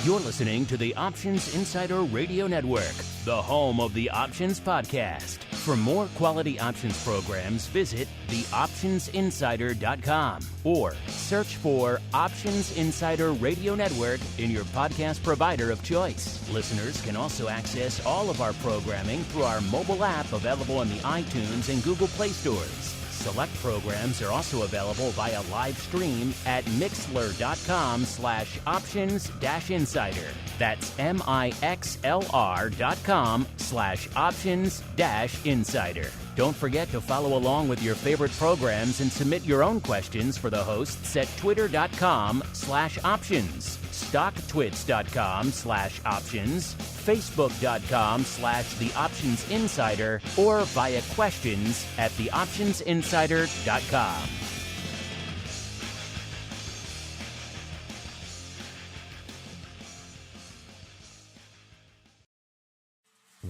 You're listening to the Options Insider Radio Network, the home of the Options Podcast. For more quality options programs, visit theoptionsinsider.com or search for Options Insider Radio Network in your podcast provider of choice. Listeners can also access all of our programming through our mobile app available in the iTunes and Google Play stores. Select programs are also available via live stream at mixlr.com/options-insider. That's mixlr.com/options-insider. Don't forget to follow along with your favorite programs and submit your own questions for the hosts at twitter.com/options, stocktwits.com/options, facebook.com/theoptionsinsider, or via questions at theoptionsinsider.com.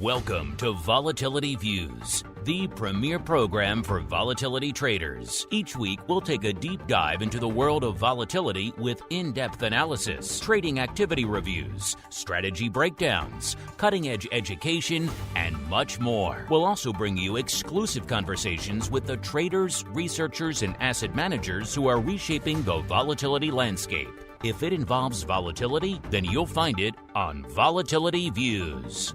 Welcome to Volatility Views, the premier program for volatility traders. Each week, we'll take a deep dive into the world of volatility with in-depth analysis, trading activity reviews, strategy breakdowns, cutting-edge education, and much more. We'll also bring you exclusive conversations with the traders, researchers, and asset managers who are reshaping the volatility landscape. If it involves volatility, then you'll find it on Volatility Views.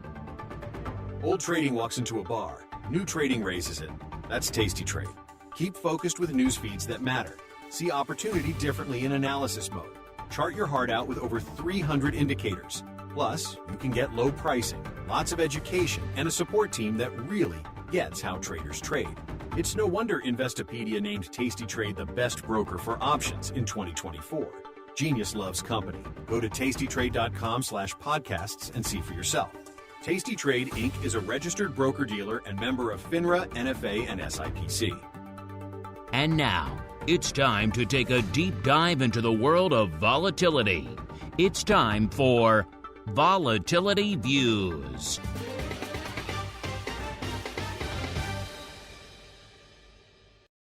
Old trading walks into a bar. New trading raises it. That's Tasty Trade. Keep focused with news feeds that matter. See opportunity differently in analysis mode. Chart your heart out with over 300 indicators. Plus, you can get low pricing, lots of education, and a support team that really gets how traders trade. It's no wonder Investopedia named Tasty Trade the best broker for options in 2024. Genius loves company. Go to tastytrade.com/podcasts and see for yourself. Tasty Trade, Inc. is a registered broker-dealer and member of FINRA, NFA, and SIPC. And now, it's time to take a deep dive into the world of volatility. It's time for Volatility Views.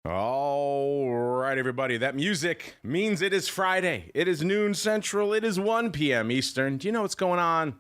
All right, everybody. That music means it is Friday. It is noon Central. It is 1 p.m. Eastern. Do you know what's going on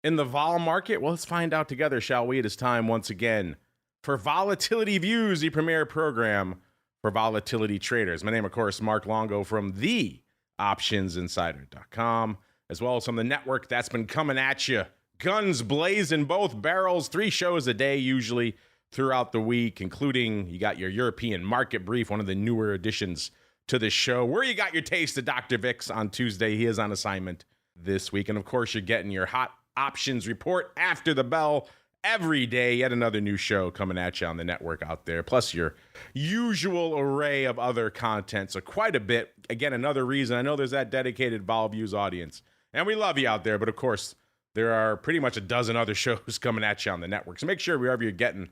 in the vol market? Well, let's find out together, shall we? It is time once again for Volatility Views, the premier program for volatility traders. My name, of course, Mark Longo from theoptionsinsider.com, as well as from the network that's been coming at you. Guns blazing both barrels, 3 shows a day usually throughout the week, including you got your European market brief, one of the newer additions to the show, where you got your taste of Dr. VIX on Tuesday. He is on assignment this week. And of course, you're getting your hot options report after the bell every day. Yet another new show coming at you on the network out there, plus your usual array of other content. So quite a bit. Again, another reason I know there's that dedicated Vol Views audience, and we love you out there. But of course, there are pretty much a dozen other shows coming at you on the network. So make sure wherever you're getting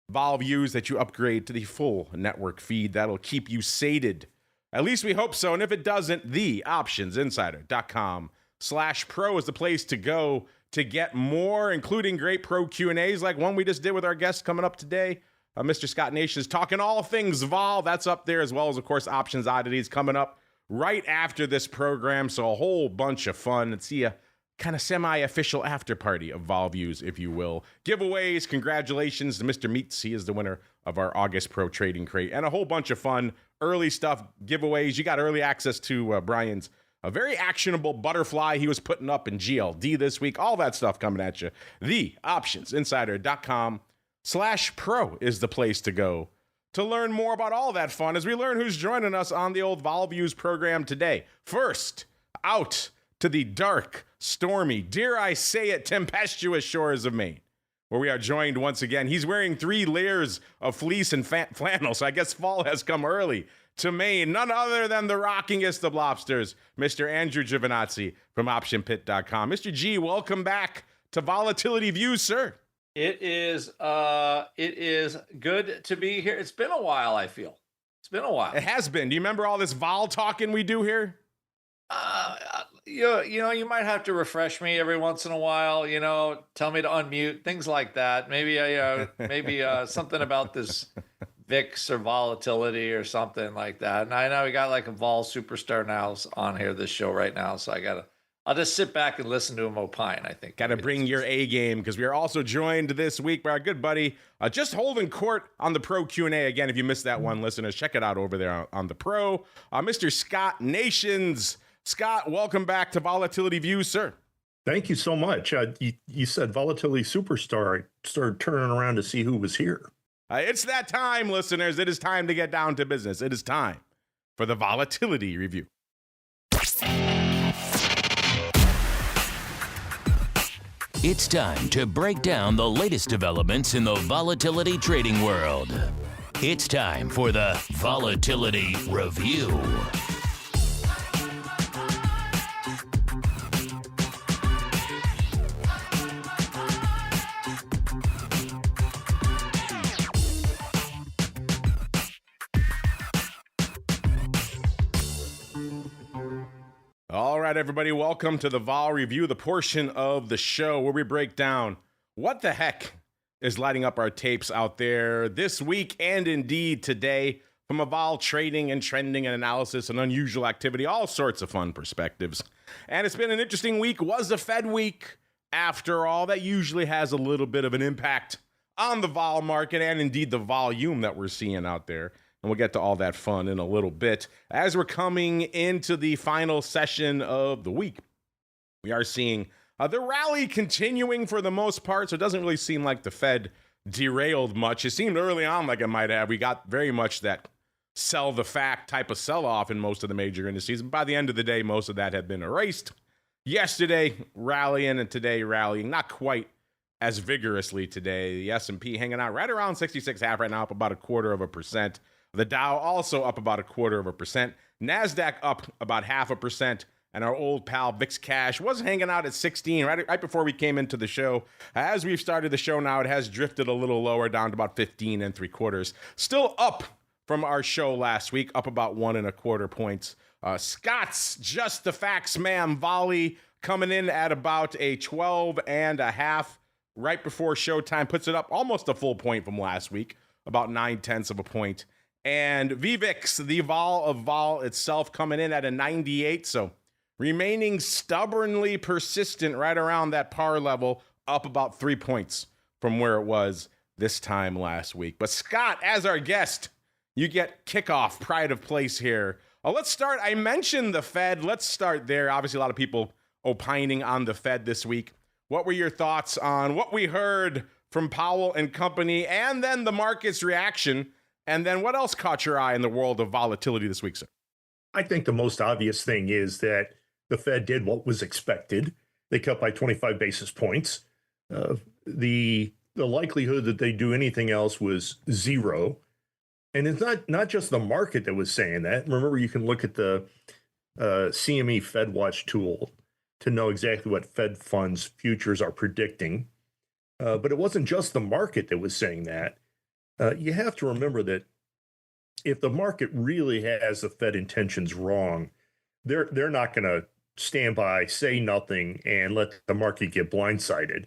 Vol Views that you upgrade to the full network feed. That'll keep you sated. At least we hope so. And if it doesn't, theoptionsinsider.com/pro is the place to go to get more, including great pro Q&As like one we just did with our guest coming up today. Mr. Scott Nation is talking all things vol. That's up there, as well as, of course, options oddities coming up right after this program. So a whole bunch of fun. Let's see a kind of semi-official after party of Vol Views, if you will. Giveaways, congratulations to Mr. Meats. He is the winner of our August Pro Trading Crate. And a whole bunch of fun early stuff, giveaways. You got early access to Brian's a very actionable butterfly he was putting up in GLD this week. All that stuff coming at you. Theoptionsinsider.com/pro is the place to go to learn more about all that fun as we learn who's joining us on the old Vol Views program today. First, out to the dark, stormy, dare I say it, tempestuous shores of Maine, where we are joined once again. He's wearing 3 layers of fleece and flannel, so I guess fall has come early to Maine. None other than the rockingest of lobsters, Mr. Andrew Giovinazzi from OptionPit.com. Mr. G, welcome back to Volatility Views, sir. It is good to be here. It's been a while, I feel. It's been a while. It has been. Do you remember all this vol talking we do here? You might have to refresh me every once in a while, tell me to unmute, things like that. Maybe something about this VIX or volatility or something like that. And I know we got like a vol superstar now on here, this show right now. So I got to I'll just sit back and listen to him opine, I think. Got to bring your A game, because we are also joined this week by our good buddy, just holding court on the Pro Q&A. Again, if you missed that one, listeners, check it out over there on the Pro. Mr. Scott Nations. Scott, welcome back to Volatility Views, sir. Thank you so much. You said Volatility Superstar. I started turning around to see who was here. It's that time, listeners. It is time to get down to business. It is time for the Volatility Review. It's time to break down the latest developments in the volatility trading world. It's time for the Volatility Review. All right, everybody, welcome to the Vol Review, the portion of the show where we break down what the heck is lighting up our tapes out there this week and indeed today from a vol trading and trending and analysis and unusual activity, all sorts of fun perspectives. And it's been an interesting week. Was a Fed week. After all, that usually has a little bit of an impact on the vol market and indeed the volume that we're seeing out there. And we'll get to all that fun in a little bit. As we're coming into the final session of the week, we are seeing the rally continuing for the most part. So it doesn't really seem like the Fed derailed much. It seemed early on like it might have. We got very much that sell the fact type of sell-off in most of the major indices. By the end of the day, most of that had been erased. Yesterday, rallying, and today rallying. Not quite as vigorously today. The S&P hanging out right around 66.5 right now, up about 1/4%. The Dow also up about 1/4%. NASDAQ up about 0.5%. And our old pal VIX Cash was hanging out at 16 right before we came into the show. As we've started the show now, it has drifted a little lower down to about 15.75. Still up from our show last week, up about 1.25 points. Scott's Just the Facts, ma'am, volley coming in at about a 12.5 right before showtime. Puts it up almost a full point from last week, about 0.9 points. And VVIX, the vol of vol itself, coming in at a 98. So remaining stubbornly persistent right around that par level, up about 3 points from where it was this time last week. But Scott, as our guest, you get kickoff, pride of place here. Let's start. I mentioned the Fed. Let's start there. Obviously, a lot of people opining on the Fed this week. What were your thoughts on what we heard from Powell and company, and then the market's reaction? And then what else caught your eye in the world of volatility this week, sir? I think the most obvious thing is that the Fed did what was expected. They cut by 25 basis points. The likelihood that they do anything else was zero. And it's not just the market that was saying that. Remember, you can look at the CME Fed Watch tool to know exactly what Fed funds futures are predicting. But it wasn't just the market that was saying that. You have to remember that if the market really has the Fed intentions wrong, they're not going to stand by, say nothing, and let the market get blindsided.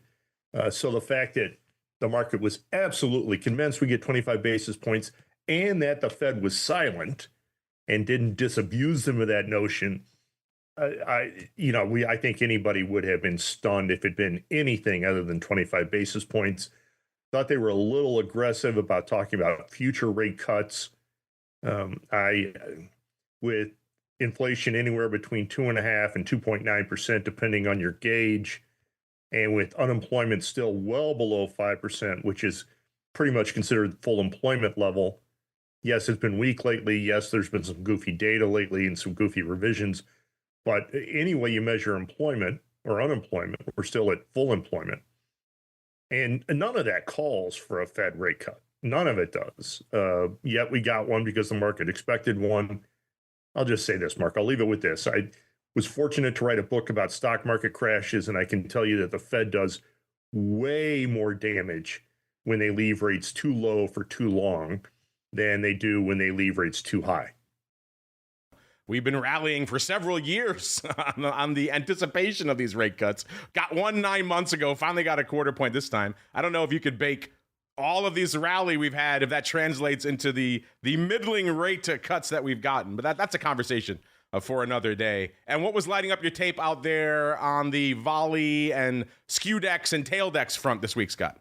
So the fact that the market was absolutely convinced we get 25 basis points and that the Fed was silent and didn't disabuse them of that notion, I think anybody would have been stunned if it had been anything other than 25 basis points. Thought they were a little aggressive about talking about future rate cuts. With inflation anywhere between 2.5% and 2.9%, depending on your gauge, and with unemployment still well below 5%, which is pretty much considered full employment level. Yes, it's been weak lately. Yes, there's been some goofy data lately and some goofy revisions. But any way you measure employment or unemployment, we're still at full employment. And none of that calls for a Fed rate cut. None of it does. Yet we got one because the market expected one. I'll just say this, Mark. I'll leave it with this. I was fortunate to write a book about stock market crashes, and I can tell you that the Fed does way more damage when they leave rates too low for too long than they do when they leave rates too high. We've been rallying for several years on the anticipation of these rate cuts. Got one 9 months ago, finally got 1/4 point this time. I don't know if you could bake all of these rally we've had, if that translates into the middling rate cuts that we've gotten. But that's a conversation for another day. And what was lighting up your tape out there on the volley and skew decks and tail decks front this week, Scott?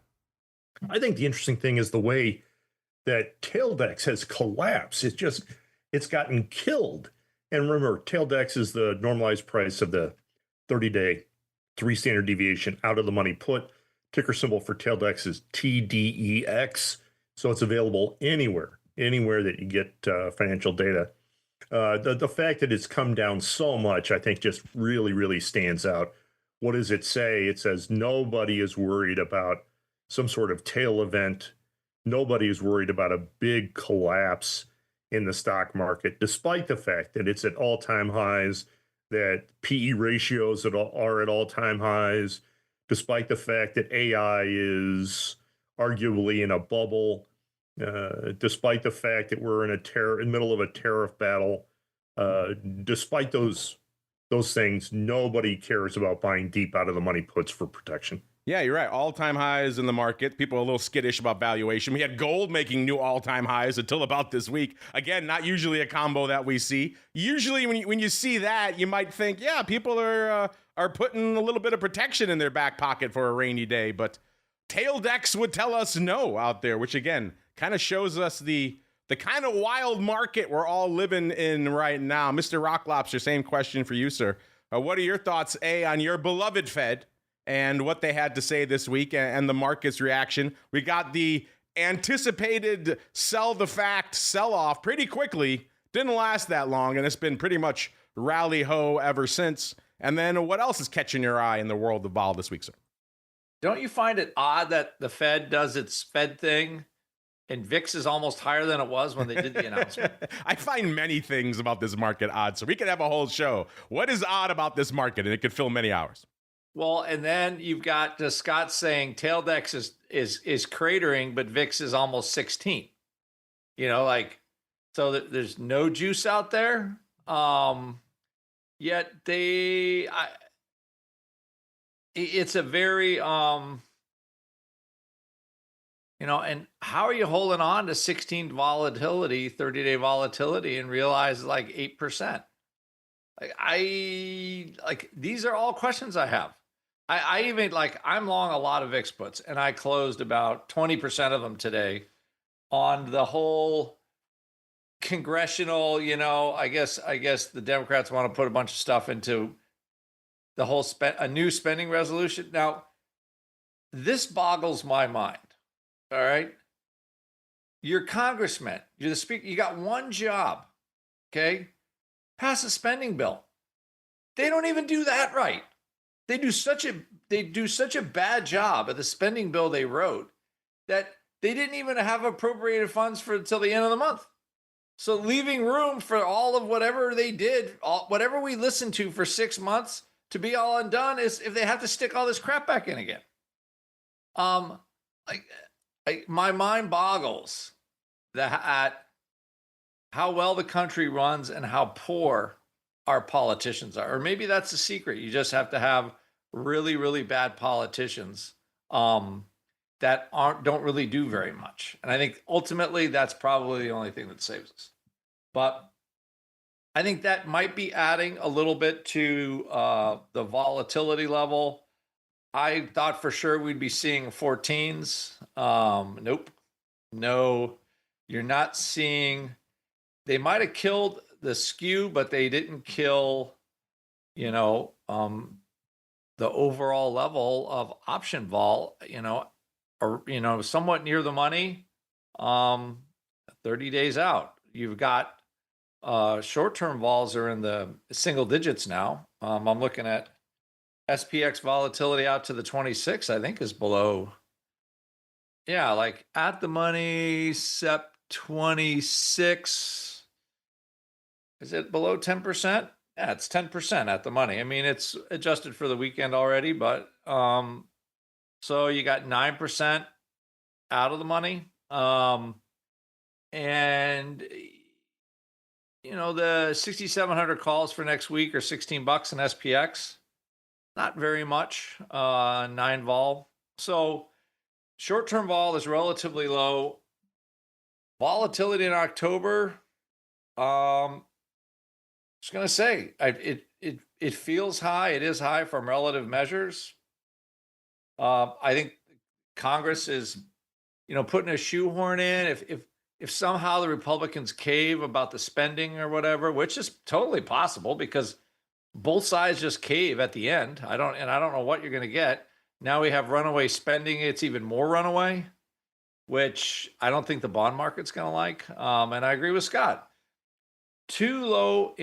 I think the interesting thing is the way that taildex has collapsed. It's gotten killed. And remember, taildex is the normalized price of the 30-day 3 standard deviation out of the money put. Ticker symbol for taildex is TDEX. So it's available anywhere that you get financial data. The fact that it's come down so much, I think, just really, really stands out. What does it say? It says nobody is worried about some sort of tail event. Nobody is worried about a big collapse in the stock market, despite the fact that it's at all-time highs, that PE ratios are at all-time highs, despite the fact that AI is arguably in a bubble, despite the fact that we're in the middle of a tariff battle. Despite those things, nobody cares about buying deep out of the money puts for protection. Yeah, you're right. All-time highs in the market. People are a little skittish about valuation. We had gold making new all-time highs until about this week. Again, not usually a combo that we see. Usually when you see that, you might think, yeah, people are putting a little bit of protection in their back pocket for a rainy day. But tail decks would tell us no out there, which again kind of shows us the kind of wild market we're all living in right now. Mr. Rock Lobster, same question for you, sir. What are your thoughts, on your beloved Fed and what they had to say this week and the market's reaction? We got the anticipated sell the fact sell-off pretty quickly. Didn't last that long, and it's been pretty much rally-ho ever since. And then what else is catching your eye in the world of vol this week, sir? Don't you find it odd that the Fed does its Fed thing and VIX is almost higher than it was when they did the announcement? I find many things about this market odd, so we could have a whole show. What is odd about this market? And it could fill many hours. Well, and then you've got Scott saying taildex is cratering, but VIX is almost 16. So that there's no juice out there. Yet it's a very and how are you holding on to 16 volatility, 30-day volatility, and realize like 8%? These are all questions I have. I even I'm long a lot of VIX puts, and I closed about 20% of them today on the whole congressional, I guess the Democrats want to put a bunch of stuff into the whole a new spending resolution. Now, this boggles my mind. All right. You're congressman, you're the speaker, you got one job. Okay. Pass a spending bill. They don't even do that right. They do such a bad job at the spending bill they wrote that they didn't even have appropriated funds for until the end of the month. So leaving room for all of whatever they did, whatever we listened to for 6 months to be all undone is if they have to stick all this crap back in again. My mind boggles at how well the country runs and how poor our politicians are. Or maybe that's the secret. You just have to have really, really bad politicians that don't really do very much. And I think ultimately that's probably the only thing that saves us. But I think that might be adding a little bit to the volatility level. I thought for sure we'd be seeing 14s. Nope. No, you're not seeing. They might have killed the skew, but they didn't kill, the overall level of option vol, or, somewhat near the money, 30 days out. You've got short-term vols are in the single digits now. I'm looking at SPX volatility out to the 26, I think is below. Yeah, like at the money, SEP 26. Is it below 10%? Yeah, it's 10% at the money. I mean, it's adjusted for the weekend already, but so you got 9% out of the money. And the 6,700 calls for next week are $16 in SPX. Not very much, 9 vol. So short-term vol is relatively low. Volatility in October, just going to say, it feels high. It is high from relative measures. I think Congress is, putting a shoehorn in. If somehow the Republicans cave about the spending or whatever, which is totally possible because both sides just cave at the end. I don't know what you're going to get. Now we have runaway spending. It's even more runaway, which I don't think the bond market's going to like. And I agree with Scott. Too low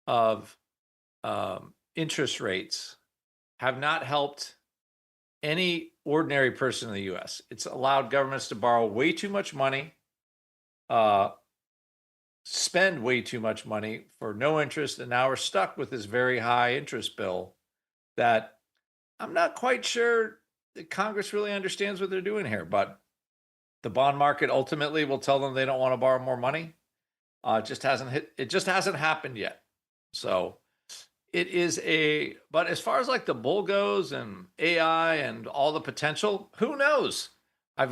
of interest rates have not helped any ordinary person in the U.S. It's allowed governments to borrow way too much money, spend way too much money for no interest, and now we're stuck with this very high interest bill that I'm not quite sure that Congress really understands what they're doing here. But the bond market ultimately will tell them they don't want to borrow more money. It just hasn't happened yet. So it is but as far as like the bull goes and AI and all the potential, who knows? I've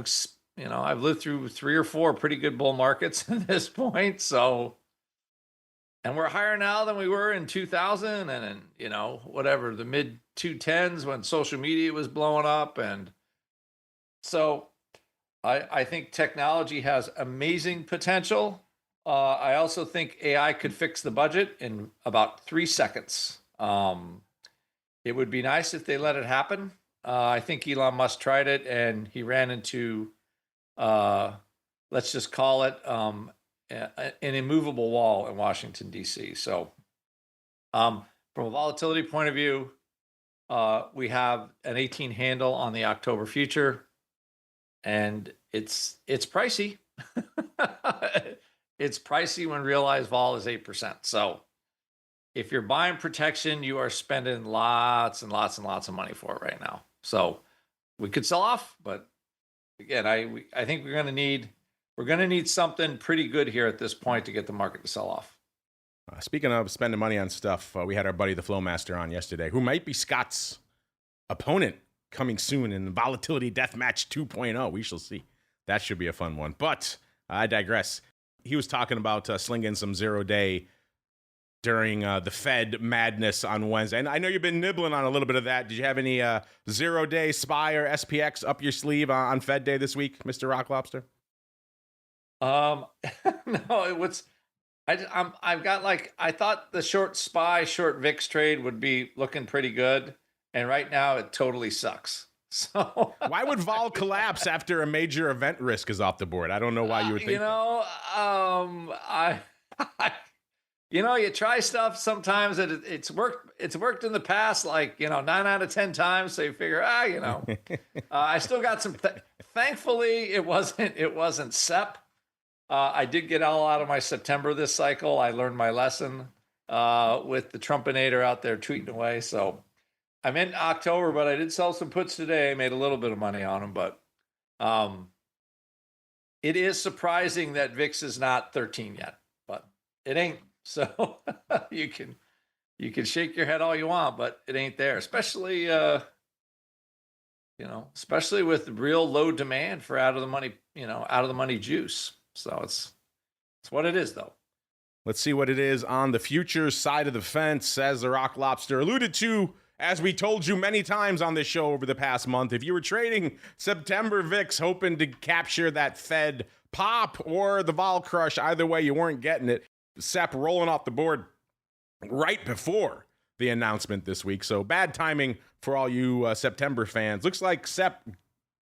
lived through 3 or 4 pretty good bull markets at this point. So, and we're higher now than we were in 2000 and in, whatever, the mid 2010s when social media was blowing up. And so I think technology has amazing potential. I also think AI could fix the budget in about 3 seconds. It would be nice if they let it happen. I think Elon Musk tried it and he ran into, let's just call it an immovable wall in Washington, D.C. So from a volatility point of view, we have an 18 handle on the October future, and it's pricey. It's pricey when realized vol is 8%. So if you're buying protection, you are spending lots and lots and lots of money for it right now. So we could sell off, but again, I think we're going to need something pretty good here at this point to get the market to sell off. Speaking of spending money on stuff, we had our buddy the Flowmaster on yesterday, who might be Scott's opponent coming soon in Volatility Deathmatch 2.0. We shall see. That should be a fun one. But I digress. He was talking about slinging some 0-day during the Fed madness on Wednesday. And I know you've been nibbling on a little bit of that. Did you have any 0-day SPY or SPX up your sleeve on Fed Day this week, Mr. Rock Lobster? No, I've got I thought the short SPY, short VIX trade would be looking pretty good. And right now it totally sucks. So why would vol collapse after a major event risk is off the board? I don't know why you would think you try stuff sometimes that it's worked in the past, 9 out of 10 times. So you figure, I still got some, thankfully it wasn't SEP. I did get all out of my September this cycle. I learned my lesson with the Trumpinator out there tweeting away. So I'm in October, but I did sell some puts today. I made a little bit of money on them, but it is surprising that VIX is not 13 yet, but it ain't. So you can shake your head all you want, but it ain't there, especially with real low demand for out of the money juice. So it's what it is, though. Let's see what it is on the futures side of the fence, as the Rock Lobster alluded to. As we told you many times on this show over the past month, if you were trading September VIX hoping to capture that Fed pop or the vol crush, either way, you weren't getting it. SEP rolling off the board right before the announcement this week. So bad timing for all you September fans. Looks like SEP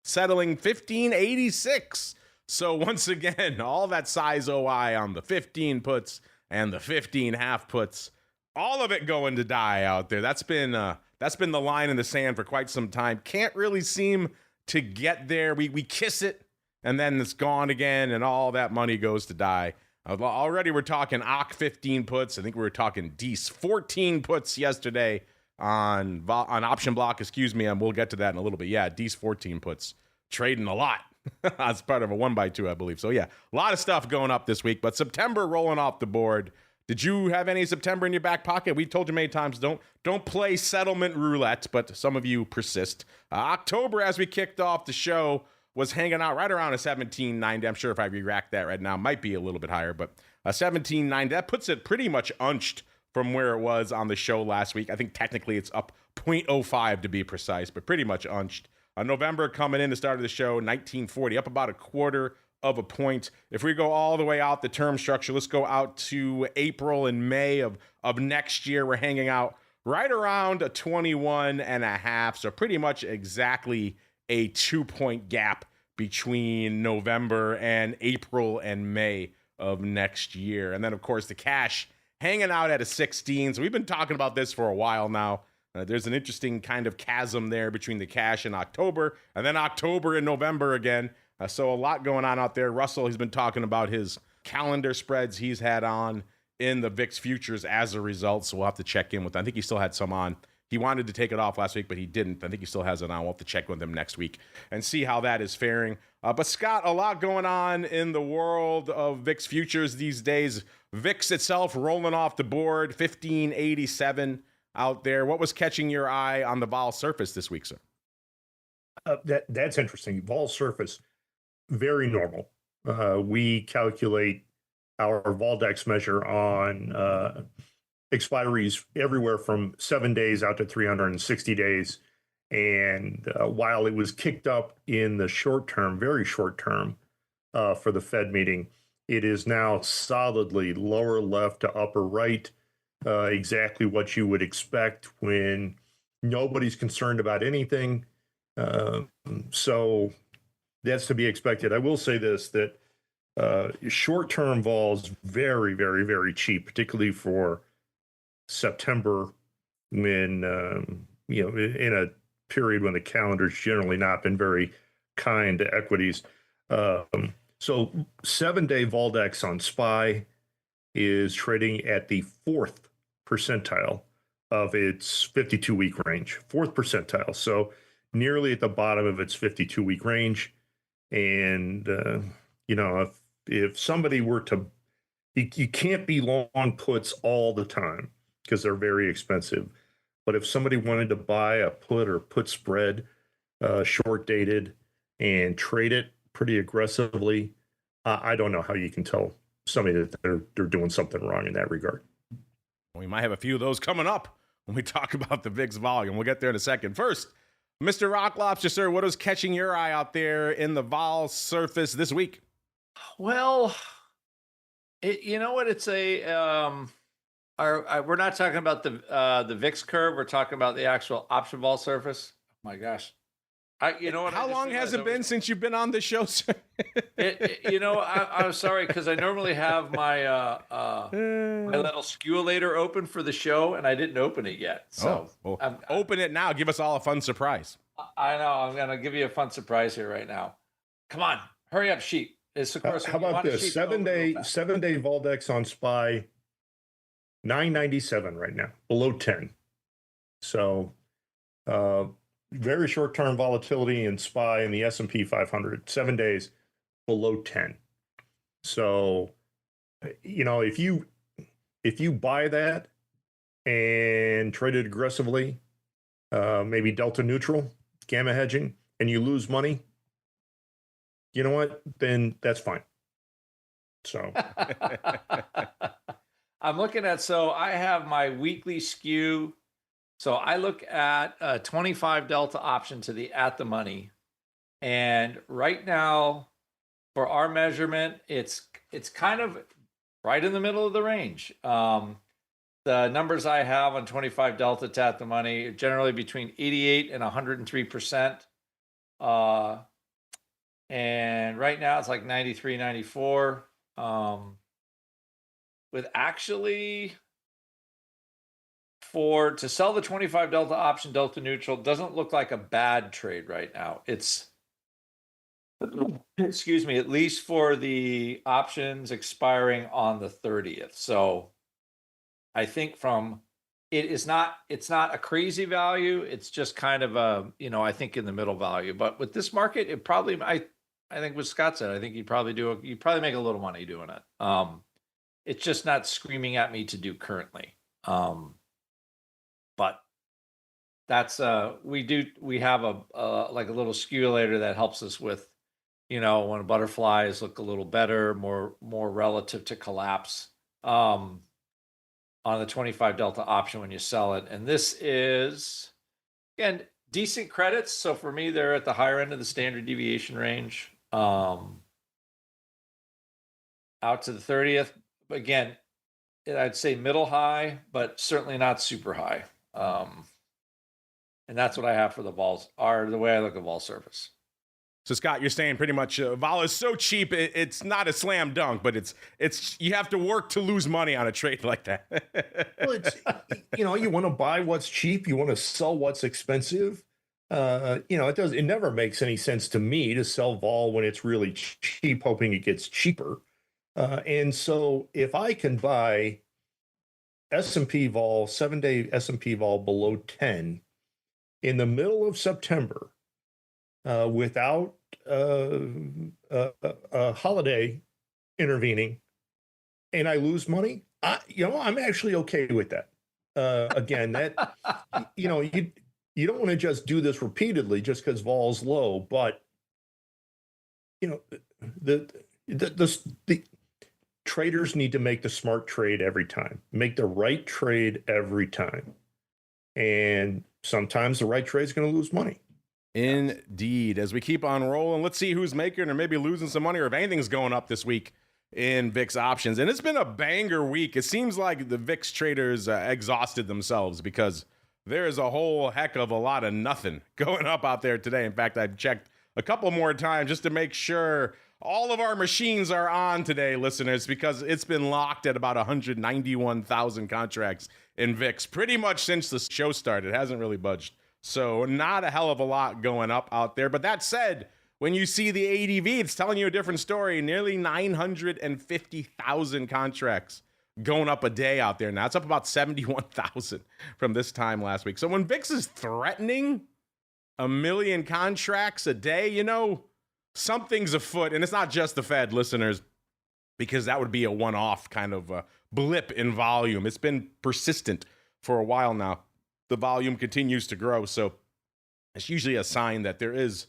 settling 1586. So once again, all that size OI on the 15 puts and the 15 half puts, all of it going to die out there. That's been the line in the sand for quite some time. Can't really seem to get there. We kiss it, and then it's gone again, and all that money goes to die. Already we're talking OC 15 puts. I think we were talking DEES 14 puts yesterday on option block. Excuse me, and we'll get to that in a little bit. Yeah, DEES 14 puts trading a lot. As part of a 1x2, I believe. So yeah, a lot of stuff going up this week, but September rolling off the board. Did you have any September in your back pocket? We've told you many times, don't play settlement roulette, but some of you persist. October, as we kicked off the show, was hanging out right around a 1790. I'm sure if I re-rack that right now, might be a little bit higher, but 17.90. That puts it pretty much unched from where it was on the show last week. I think technically it's up 0.05 to be precise, but pretty much unched. November coming in, the start of the show, 1940, up about a quarter of a point. If we go all the way out the term structure, let's go out to April and May of next year. We're hanging out right around a 21.5. So pretty much exactly a 2-point gap between November and April and May of next year. And then, of course, the cash hanging out at a 16. So we've been talking about this for a while now. There's an interesting kind of chasm there between the cash in October and then October and November again. So a lot going on out there. Russell, he's been talking about his calendar spreads he's had on in the VIX futures as a result. So we'll have to check in with him. I think he still had some on. He wanted to take it off last week, but he didn't. I think he still has it on. We'll have to check with him next week and see how that is faring. But Scott, a lot going on in the world of VIX futures these days. VIX itself rolling off the board, 1587 out there. What was catching your eye on the vol surface this week, sir? That's interesting. Vol surface, very normal. We calculate our Voldex measure on expiries everywhere from 7 days out to 360 days. And while it was kicked up in the short term, very short term, for the Fed meeting, it is now solidly lower left to upper right, exactly what you would expect when nobody's concerned about anything. So that's to be expected. I will say this, that short-term vols very, very, very cheap, particularly for September, when in a period when the calendar's generally not been very kind to equities. So 7-day Voldex on SPY is trading at the 4th percentile of its 52-week range. 4th percentile, so nearly at the bottom of its 52-week range. And if somebody were to, you can't be long puts all the time because they're very expensive. But if somebody wanted to buy a put or put spread, short dated, and trade it pretty aggressively, I don't know how you can tell somebody that they're doing something wrong in that regard. We might have a few of those coming up when we talk about the VIX volume. We'll get there in a second. First, Mr. Rock Lobster, sir, what is catching your eye out there in the vol surface this week? Well, you know what? It's a we're not talking about the VIX curve. We're talking about the actual option vol surface. Oh my gosh. You know what? How long has it been since you've been on the show, sir? I'm sorry, because I normally have my my little skeulator open for the show, and I didn't open it yet. So open it now. Give us all a fun surprise. I know. I'm going to give you a fun surprise here right now. Come on, hurry up, sheet. It's of course. How about this? 7-day Voldex on SPY, 997 right now, below 10. So. Very short-term volatility in SPY and the S&P 500, 7 days below 10. So, if you buy that and trade it aggressively, maybe delta neutral, gamma hedging, and you lose money, you know what? Then that's fine. So I'm looking at, so I have my weekly skew. So I look at a 25 delta option to the at the money. And right now, for our measurement, it's kind of right in the middle of the range. The numbers I have on 25 delta to at the money are generally between 88 and 103%. And right now it's like 93, 94. With actually... to sell the 25 delta option delta neutral doesn't look like a bad trade right now. It's, excuse me, at least for the options expiring on the 30th. So I think it's not a crazy value. It's just kind of a, I think in the middle value. But with this market, it probably, I think what Scott said, I think you'd probably make a little money doing it. It's just not screaming at me to do currently. But that's we have a like a little skeulator that helps us with when butterflies look a little better, more relative to collapse on the 25 delta option when you sell it. And this is, again, decent credits. So for me, they're at the higher end of the standard deviation range. Out to the 30th. Again, I'd say middle high, but certainly not super high. And that's what I have for the vols, or the way I look at vol surface. So Scott, you're saying pretty much vol is so cheap, it's not a slam dunk, but it's you have to work to lose money on a trade like that. Well, it's, you want to buy what's cheap, you want to sell what's expensive. It never makes any sense to me to sell vol when it's really cheap, hoping it gets cheaper. And so if I can buy S&P vol, 7-day S&P vol below 10 in the middle of September, without a holiday intervening, and I lose money, I'm actually okay with that. Again, that you don't want to just do this repeatedly just because vol's low, but the traders need to make the smart trade every time, make the right trade every time, and sometimes the right trade is going to lose money. Indeed. As we keep on rolling, let's see who's making or maybe losing some money, or if anything's going up this week in VIX options. And it's been a banger week. It seems like the VIX traders exhausted themselves, because there is a whole heck of a lot of nothing going up out there today. In fact, I've checked a couple more times just to make sure all of our machines are on today, listeners, because it's been locked at about 191,000 contracts in VIX pretty much since the show started. It hasn't really budged. So not a hell of a lot going up out there. But that said, when you see the ADV, it's telling you a different story. Nearly 950,000 contracts going up a day out there now. It's up about 71,000 from this time last week. So when VIX is threatening 1 million contracts a day, something's afoot. And it's not just the Fed, listeners, because that would be a one-off kind of blip in volume. It's been persistent for a while now. The volume continues to grow, so it's usually a sign that there is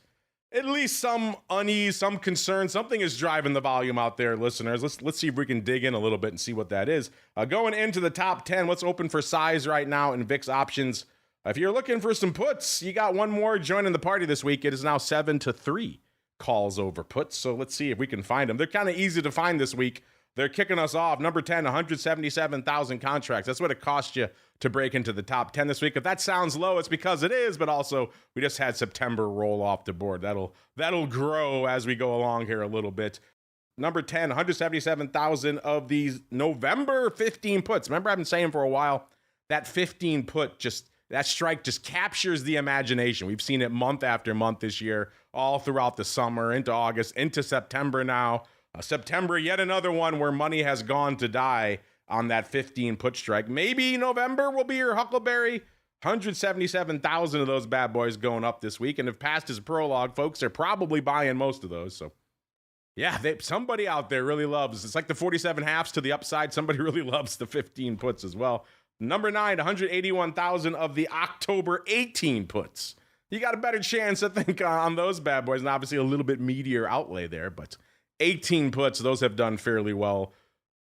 at least some unease, some concern. Something is driving the volume out there, listeners. Let's see if we can dig in a little bit and see what that is. Going into the top 10, what's open for size right now in VIX options? If you're looking for some puts, you got one more joining the party this week. It is now 7-3 calls over puts, so let's see if we can find them. They're kind of easy to find this week. They're kicking us off. Number 10, 177,000 contracts. That's what it cost you to break into the top 10 this week. If that sounds low, it's because it is, but also we just had September roll off the board. That'll grow as we go along here a little bit. Number 10, 177,000 of these November 15 puts. Remember, I've been saying for a while, that 15 put that strike just captures the imagination. We've seen it month after month this year, all throughout the summer, into August, into September now. September, yet another one where money has gone to die on that 15 put strike. Maybe November will be your Huckleberry. 177,000 of those bad boys going up this week. And if past is prologue, folks are probably buying most of those. So yeah, somebody out there really loves, it's like the 47 halves to the upside. Somebody really loves the 15 puts as well. Number 9, 181,000 of the October 18 puts. You got a better chance, I think, on those bad boys. And obviously a little bit meatier outlay there, but 18 puts, those have done fairly well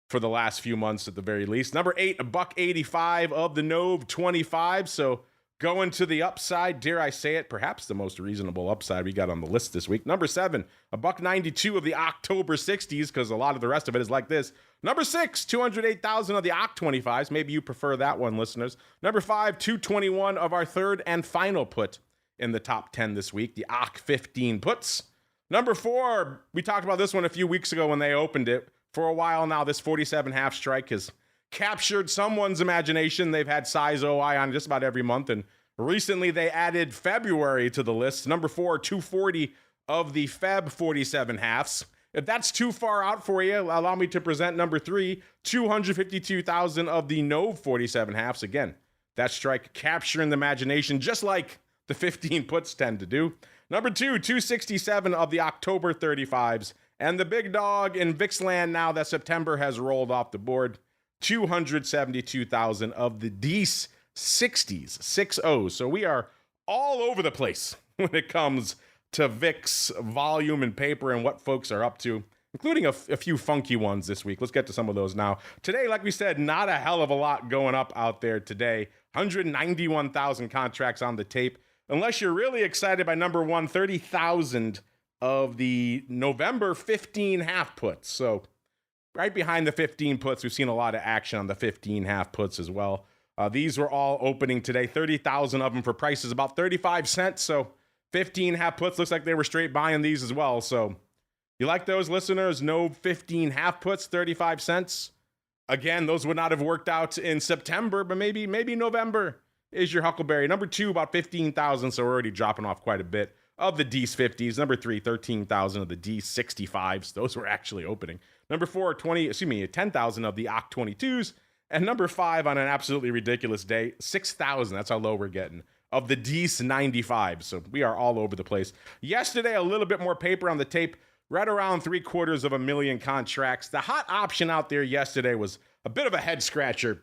for the last few months at the very least. Number 8, $1.85 of the Nov 25. So going to the upside, dare I say it, perhaps the most reasonable upside we got on the list this week. Number 7, $1.92 of the October 60s, because a lot of the rest of it is like this. Number 6, 208,000 of the Oct 25s. Maybe you prefer that one, listeners. Number 5, 221 of our third and final put in the top 10 this week, the Oct 15 puts. Number 4, we talked about this one a few weeks ago when they opened it. For a while now, this 47 half strike has captured someone's imagination. They've had size OI on just about every month, and recently they added February to the list. Number 4, 240 of the Feb 47 halves. If that's too far out for you, allow me to present number 3, 252,000 of the Nov 47 halves. Again, that strike capturing the imagination, just like the 15 puts tend to do. Number 2, 267 of the October 35s. And the big dog in VIX land now that September has rolled off the board, 272,000 of the Dece 60s, 6-0. So we are all over the place when it comes to VIX volume and paper and what folks are up to, including a few funky ones this week. Let's get to some of those now. Today, like we said, not a hell of a lot going up out there today. 191,000 contracts on the tape. Unless you're really excited by number one, 30,000 of the November 15 half puts. So right behind the 15 puts, we've seen a lot of action on the 15 half puts as well. These were all opening today, 30,000 of them for prices about 35 cents. So 15 half puts, looks like they were straight buying these as well. So you like those, listeners? No 15 half puts, 35 cents. Again, those would not have worked out in September, but maybe November is your huckleberry. Number two, about 15,000, so we're already dropping off quite a bit of the D's 50s. Number three, 13,000 of the D's 65s. Those were actually opening. Number four, 10,000 of the OCT 22s. And number five, on an absolutely ridiculous day, 6,000, that's how low we're getting, of the D's 95s. So we are all over the place. Yesterday, a little bit more paper on the tape. Right around 750,000 contracts. The hot option out there yesterday was a bit of a head scratcher.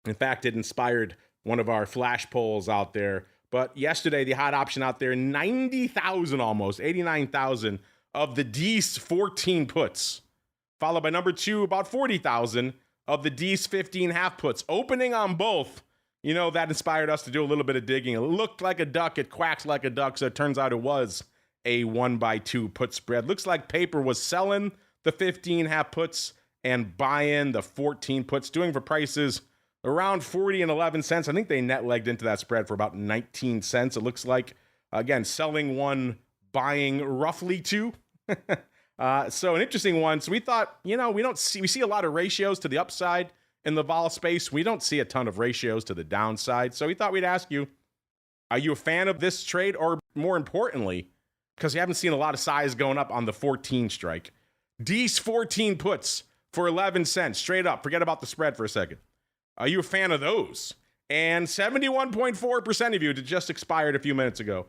In fact, it inspired one of our flash polls out there. But yesterday, the hot option out there, 90,000 almost, 89,000 of the D's 14 puts. Followed by number two, about 40,000 of the D's 15 half puts. Opening on both, you know, that inspired us to do a little bit of digging. It looked like a duck, it quacks like a duck, so it turns out it was a 1x2 put spread. Looks like paper was selling the 15 half puts and buying the 14 puts, doing for prices around 40 and 11 cents. I think they net legged into that spread for about 19 cents. It looks like, again, selling one, buying roughly two. So an interesting one. So we thought, you know, we see a lot of ratios to the upside in the vol space. We don't see a ton of ratios to the downside. So we thought we'd ask you, are you a fan of this trade? Or more importantly, because you haven't seen a lot of size going up on the 14 strike. D's 14 puts for 11 cents, straight up. Forget about the spread for a second. Are you a fan of those? And 71.4% of you, it just expired a few minutes ago.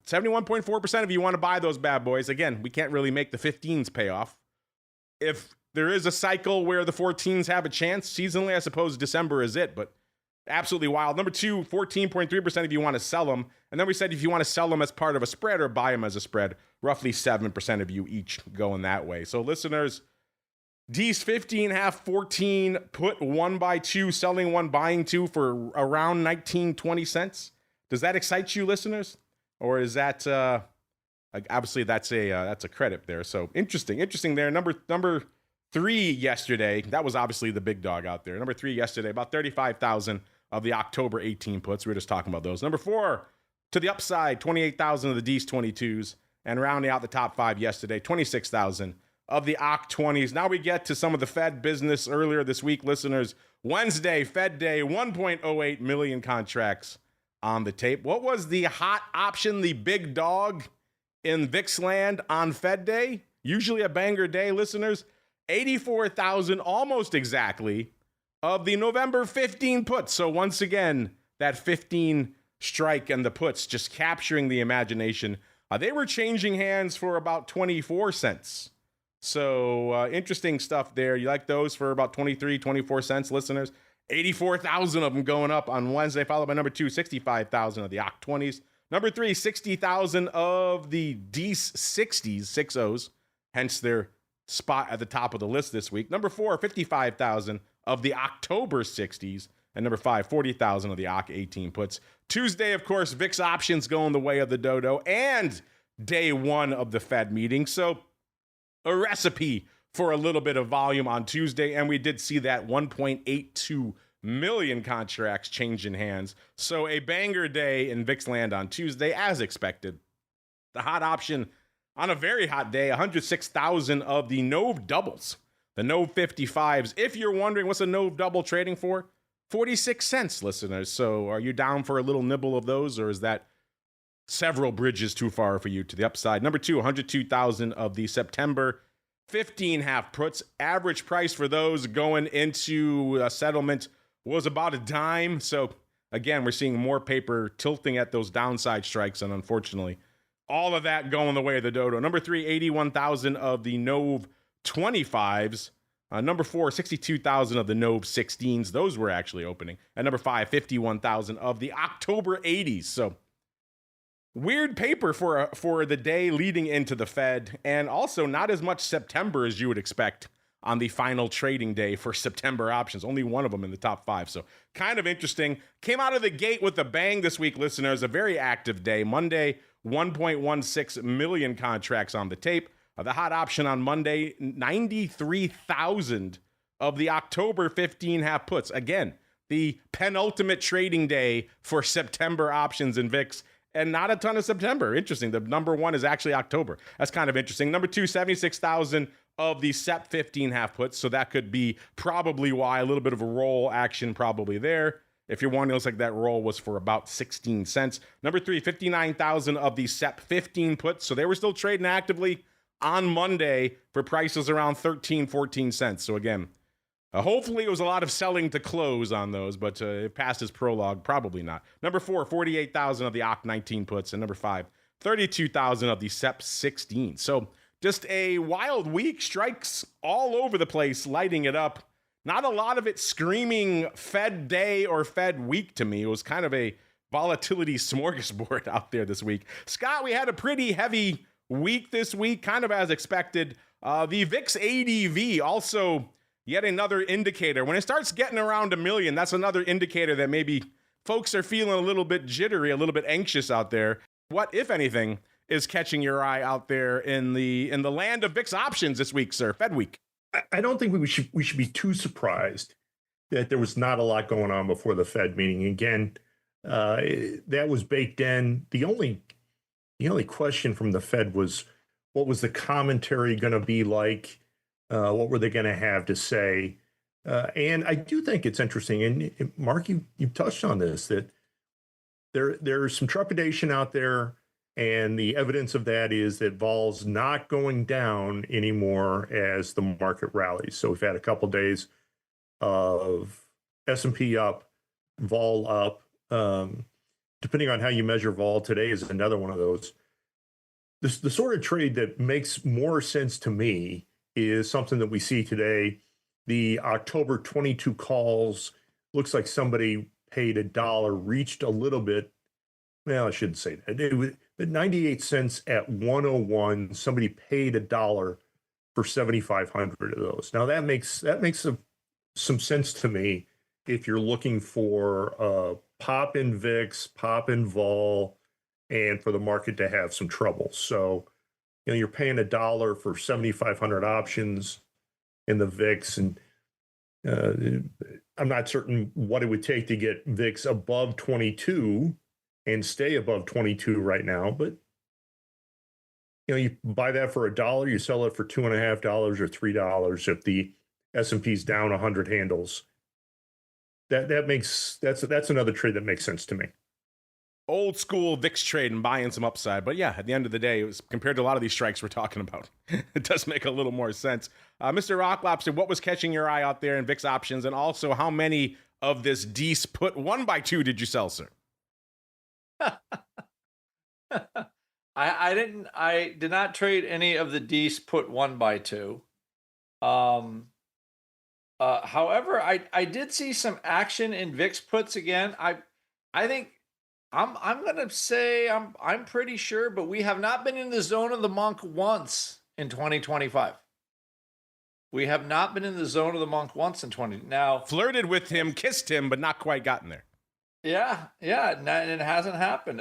71.4% of you want to buy those bad boys. Again, we can't really make the 15s pay off. If there is a cycle where the 14s have a chance, seasonally, I suppose December is it, but absolutely wild. Number two, 14.3% of you want to sell them. And then we said if you want to sell them as part of a spread or buy them as a spread, roughly 7% of you each going that way. So listeners, D's 15 half 14 put 1x2, selling one, buying two for around 19-20 cents. Does that excite you, listeners? Or is that obviously that's a credit there. So interesting there. Number three yesterday, that was obviously the big dog out there. Number three yesterday, about 35,000 of the October 18 puts. We were just talking about those. Number four, to the upside, 28,000 of the D's 22s. And rounding out the top five yesterday, 26,000 of the OCT 20s. Now we get to some of the Fed business earlier this week, listeners. Wednesday, Fed Day, 1.08 million contracts on the tape. What was the hot option, the big dog in VIX land on Fed Day? Usually a banger day, listeners. 84,000, almost exactly, of the November 15 puts. So once again, that 15 strike and the puts just capturing the imagination. They were changing hands for about 24 cents. So interesting stuff there. You like those for about 23, 24 cents, listeners? 84,000 of them going up on Wednesday, followed by number two, 65,000 of the OCT 20s. Number three, 60,000 of the D's 60s, 6-0s, hence their spot at the top of the list this week. Number four, 55,000 of the October 60s. And number five, 40,000 of the OCT 18 puts. Tuesday, of course, VIX options going the way of the dodo and day one of the Fed meeting. So a recipe for a little bit of volume on Tuesday. And we did see that 1.82 million contracts change in hands. So a banger day in VIX land on Tuesday, as expected. The hot option on a very hot day, 106,000 of the NOV doubles, the NOV 55s. If you're wondering what's a NOV double trading for, 46 cents, listeners. So are you down for a little nibble of those, or is that several bridges too far for you to the upside? Number two, 102,000 of the September 15 half puts. Average price for those going into a settlement was about a dime. So again, we're seeing more paper tilting at those downside strikes, and unfortunately, all of that going the way of the dodo. Number three, 81,000 of the NOV 25s. Number four, 62,000 of the NOV 16s. Those were actually opening. And number five, 51,000 of the October 80s. So Weird paper for the day leading into the Fed, and also not as much September as you would expect on the final trading day for September options. Only one of them in the top 5. So kind of interesting. Came out of the gate with a bang this week, listeners. A very active day. Monday, 1.16 million contracts on the tape. The hot option on Monday, 93,000 of the October 15 half puts. Again, the penultimate trading day for September options in VIX, and not a ton of September. Interesting. The number one is actually October. That's kind of interesting. Number two, 76,000 of the SEP 15 half puts. So that could be probably why a little bit of a roll action probably there. If you're wondering, it looks like that roll was for about 16 cents. Number three, 59,000 of the SEP 15 puts. So they were still trading actively on Monday for prices around 13, 14 cents. So again, hopefully it was a lot of selling to close on those, but it passed its prologue, probably not. Number four, 48,000 of the OC 19 puts. And number five, 32,000 of the SEP 16. So just a wild week, strikes all over the place, lighting it up. Not a lot of it screaming Fed day or Fed week to me. It was kind of a volatility smorgasbord out there this week. Scott, we had a pretty heavy week this week, kind of as expected. The VIX ADV also yet another indicator. When it starts getting around 1 million, that's another indicator that maybe folks are feeling a little bit jittery, a little bit anxious out there. What, if anything, is catching your eye out there in the land of VIX options this week, sir? Fed week. I don't think we should be too surprised that there was not a lot going on before the Fed meeting. Again, that was baked in. The only question from the Fed was, what was the commentary going to be like? What were they going to have to say? And I do think it's interesting. And Mark, you touched on this, that there's some trepidation out there. And the evidence of that is that vol's not going down anymore as the market rallies. So we've had a couple days of S&P up, vol up. Depending on how you measure vol, today is another one of those. The sort of trade that makes more sense to me is something that we see today. The October 22 calls, looks like somebody paid $1, reached a little bit. Well, I shouldn't say that. It was at 98 cents at 101. Somebody paid $1 for 7,500 of those. Now that makes some sense to me if you're looking for a pop in VIX, pop in vol, and for the market to have some trouble. So, you're paying $1 for 7,500 options in the VIX, and I'm not certain what it would take to get VIX above 22 and stay above 22 right now. But you buy that for $1, you sell it for $2.50 or $3 if the S&P's down 100 handles. That's another trade that makes sense to me. Old school VIX trade and buying some upside. But yeah, at the end of the day, it was, compared to a lot of these strikes we're talking about, it does make a little more sense. Mr. Rock Lobster, what was catching your eye out there in VIX options? And also, how many of this DEES put 1x2 did you sell, sir? I did not trade any of the DEES put 1x2. However, I did see some action in VIX puts again. I think I'm gonna say I'm pretty sure, but we have not been in the zone of the monk once in 2025. We have not been in the zone of the monk once in 20. Now, flirted with him, kissed him, but not quite gotten there. Yeah, and it hasn't happened.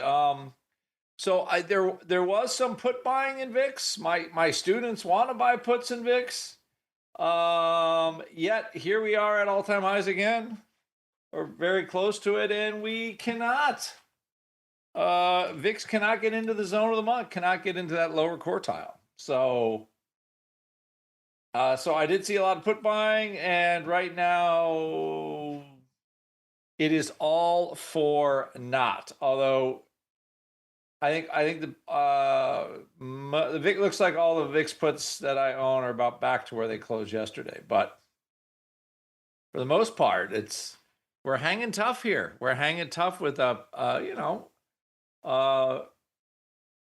So there was some put buying in VIX. My students want to buy puts in VIX. Yet here we are at all-time highs again, or very close to it, and we cannot. VIX cannot get into the zone of the month, cannot get into that lower quartile. So I did see a lot of put buying, and right now it is all for naught. Although I think the VIX looks like all the VIX puts that I own are about back to where they closed yesterday. But for the most part, we're hanging tough here. We're hanging tough with a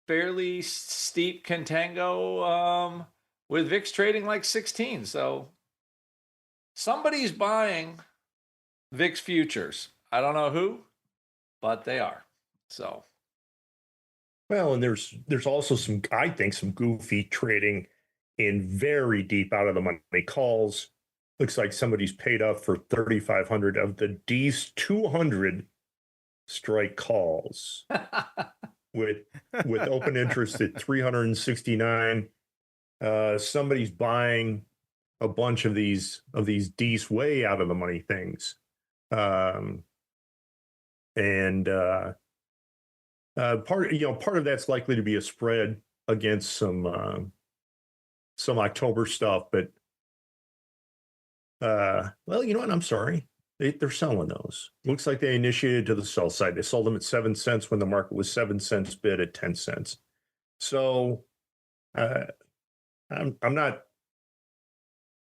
fairly steep contango with VIX trading like 16. So somebody's buying VIX futures. I don't know who, but they are. So Well, and there's also some, I think, some goofy trading in very deep out of the money calls. Looks like somebody's paid up for 3,500 of the D's 200 strike calls with open interest at 369. Somebody's buying a bunch of these D's way out of the money things, and part of that's likely to be a spread against some October stuff, but well, you know what? I'm sorry. They're selling those. Looks like they initiated to the sell side. They sold them at 7 cents when the market was 7 cents bid at 10 cents. So I'm not,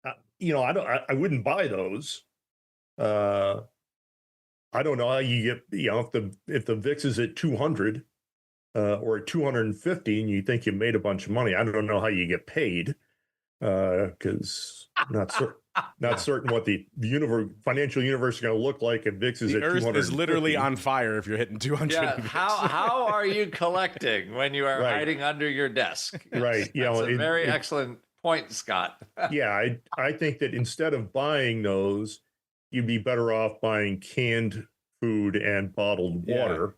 I wouldn't buy those. I don't know how you get, if the VIX is at 200 or at 250 and you think you made a bunch of money, I don't know how you get paid because not certain what the financial universe is going to look like if VIX is the at Earth 250. is literally on fire if you're hitting 200. Yeah, how are you collecting when you are hiding under your desk? Right. That's a very excellent point, Scott. Yeah, I think that instead of buying those, you'd be better off buying canned food and bottled water.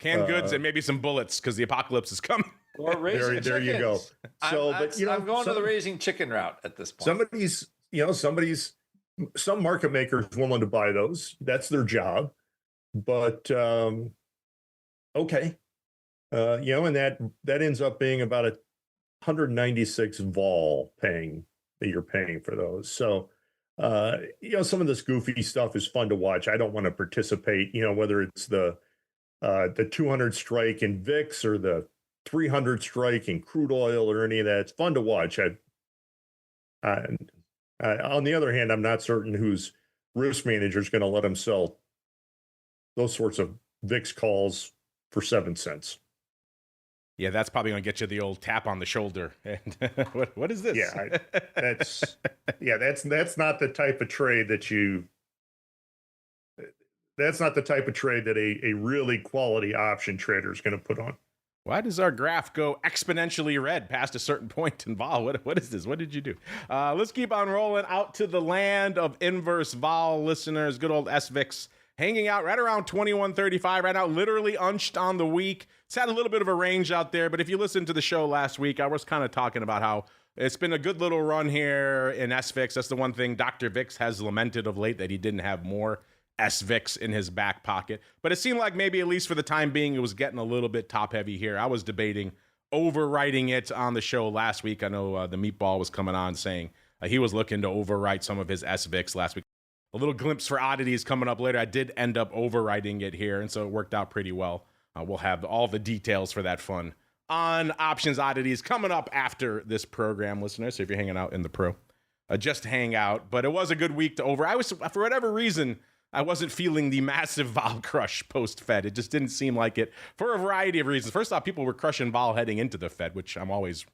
Canned goods and maybe some bullets because the apocalypse is coming. Or raising there you go. So, I'm going to the raising chicken route at this point. Some market makers willing to buy those. That's their job. But okay. And that ends up being about 196 vol that you're paying for those. So some of this goofy stuff is fun to watch. I don't want to participate, whether it's the 200 strike in VIX or the 300 strike in crude oil or any of that. It's fun to watch. On the other hand, I'm not certain whose risk manager is going to let them sell those sorts of VIX calls for 7 cents. Yeah, that's probably going to get you the old tap on the shoulder. And what is this? Yeah, that's not the type of trade that that's not the type of trade that a really quality option trader is going to put on. Why does our graph go exponentially red past a certain point in vol? What is this? What did you do? Let's keep on rolling out to the land of inverse vol, listeners. Good old SVIX hanging out right around 2135 right now, literally unched on the week. It's had a little bit of a range out there, but if you listened to the show last week, I was kind of talking about how it's been a good little run here in SVIX. That's the one thing Dr. VIX has lamented of late, that he didn't have more SVIX in his back pocket. But it seemed like maybe, at least for the time being, it was getting a little bit top heavy here. I was debating overwriting it on the show last week. I know the Meatball was coming on saying he was looking to overwrite some of his SVIX last week. A little glimpse for oddities coming up later. I did end up overwriting it here, and so it worked out pretty well. We'll have all the details for that fun on Options Oddities coming up after this program, listeners. So if you're hanging out in the pro, just hang out. But it was a good week to over. I was, for whatever reason, I wasn't feeling the massive vol crush post-Fed. It just didn't seem like it for a variety of reasons. First off, people were crushing vol heading into the Fed, which I'm always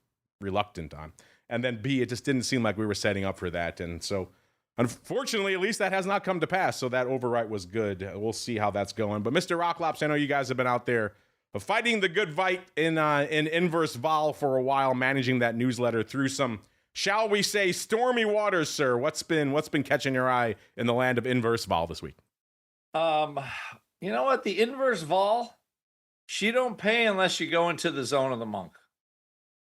reluctant on. And then B, it just didn't seem like we were setting up for that. And so, unfortunately, at least that has not come to pass. So that overwrite was good. We'll see how that's going. But Mr. Rocklops, I know you guys have been out there fighting the good fight in inverse vol for a while, managing that newsletter through some, shall we say, stormy waters, sir. What's been catching your eye in the land of inverse vol this week? You know what? The inverse vol, she don't pay unless you go into the zone of the monk.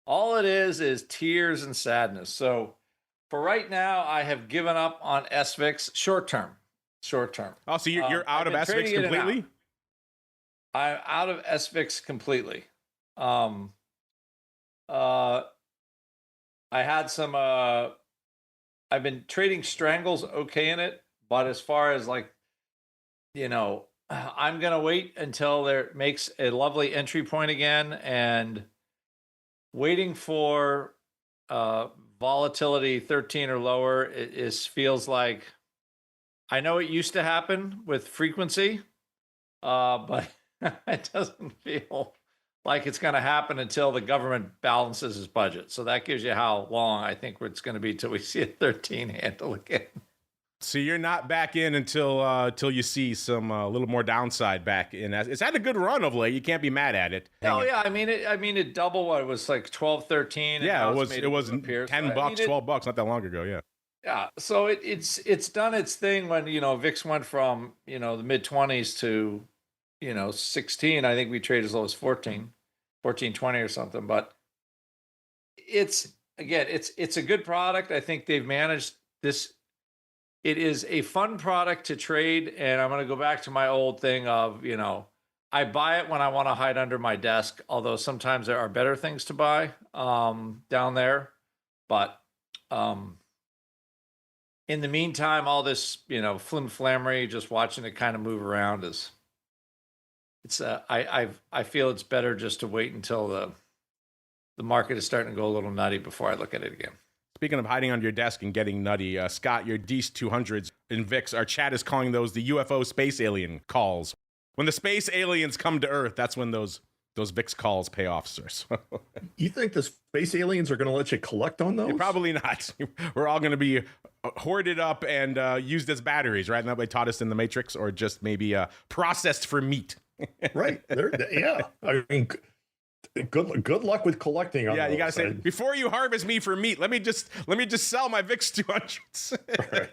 All it is tears and sadness. So for right now, I have given up on SVIX short term. Oh, so you're out of SVIX completely? I'm out of SVIX completely. I had some, I've been trading strangles okay in it, but as far as I'm going to wait until there makes a lovely entry point again, and waiting for volatility 13 or lower. It feels like, I know it used to happen with frequency, but it doesn't feel like it's going to happen until the government balances its budget. So that gives you how long I think it's going to be till we see a 13 handle again. So you're not back in until you see some a little more downside back in. It's had a good run of late. You can't be mad at it. Oh yeah, I mean it doubled what it was like 12, 13. Yeah, it was $10, $12 not that long ago. Yeah. Yeah, so it's done its thing when VIX went from the mid 20s to 16. I think we trade as low as 14, 20 or something. But it's a good product. I think they've managed this. It is a fun product to trade, and I'm going to go back to my old thing of I buy it when I want to hide under my desk. Although sometimes there are better things to buy down there, but in the meantime, all this, flim-flammery, just watching it kind of move around I feel it's better just to wait until the market is starting to go a little nutty before I look at it again. Speaking of hiding under your desk and getting nutty, Scott, your DEAS 200s in VIX, our chat is calling those the UFO space alien calls. When the space aliens come to Earth, that's when those VIX calls pay off, sir. So. You think the space aliens are going to let you collect on those? Probably not. We're all going to be hoarded up and used as batteries, right? And that they taught us in the Matrix, or just maybe processed for meat. Right. Yeah. I mean, good luck with collecting on those. You got to say, before you harvest me for meat, let me just sell my VIX 200s. Right.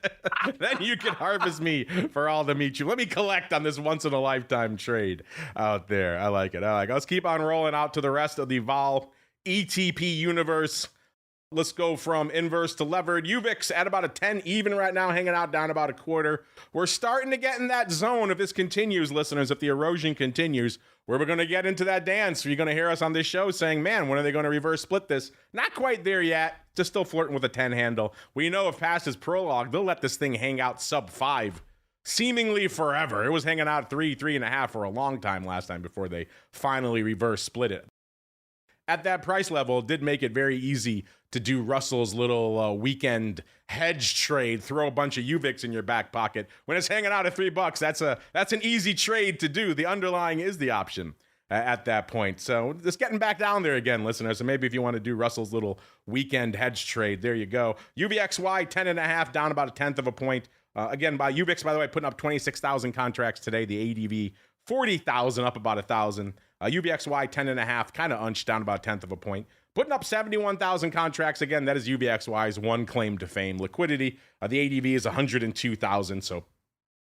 Then you can harvest me for all the meat. Let me collect on this once in a lifetime trade out there. I like it. Let's keep on rolling out to the rest of the Vol ETP universe. Let's go from inverse to levered. UVIX at about a 10 even right now, hanging out down about a quarter. We're starting to get in that zone if this continues, listeners, if the erosion continues, where we're going to get into that dance. You're going to hear us on this show saying, man, when are they going to reverse split this? Not quite there yet. Just still flirting with a 10 handle. We know if past is prologue, they'll let this thing hang out sub 5 seemingly forever. It was hanging out 3.5 for a long time last time before they finally reverse split it. At that price level, it did make it very easy to do Russell's little weekend hedge trade. Throw a bunch of UVIX in your back pocket. When it's hanging out at $3, that's an easy trade to do. The underlying is the option at that point. So just getting back down there again, listeners. So maybe if you want to do Russell's little weekend hedge trade, there you go. UVXY 10.5 down about a tenth of a point. Again, by UVIX, by the way, putting up 26,000 contracts today. The ADV 40,000 up about 1,000. UVXY 10.5 kind of unched down about a tenth of a point. Putting up 71,000 contracts. Again, that is UVXY's one claim to fame. Liquidity, the ADV is 102,000, so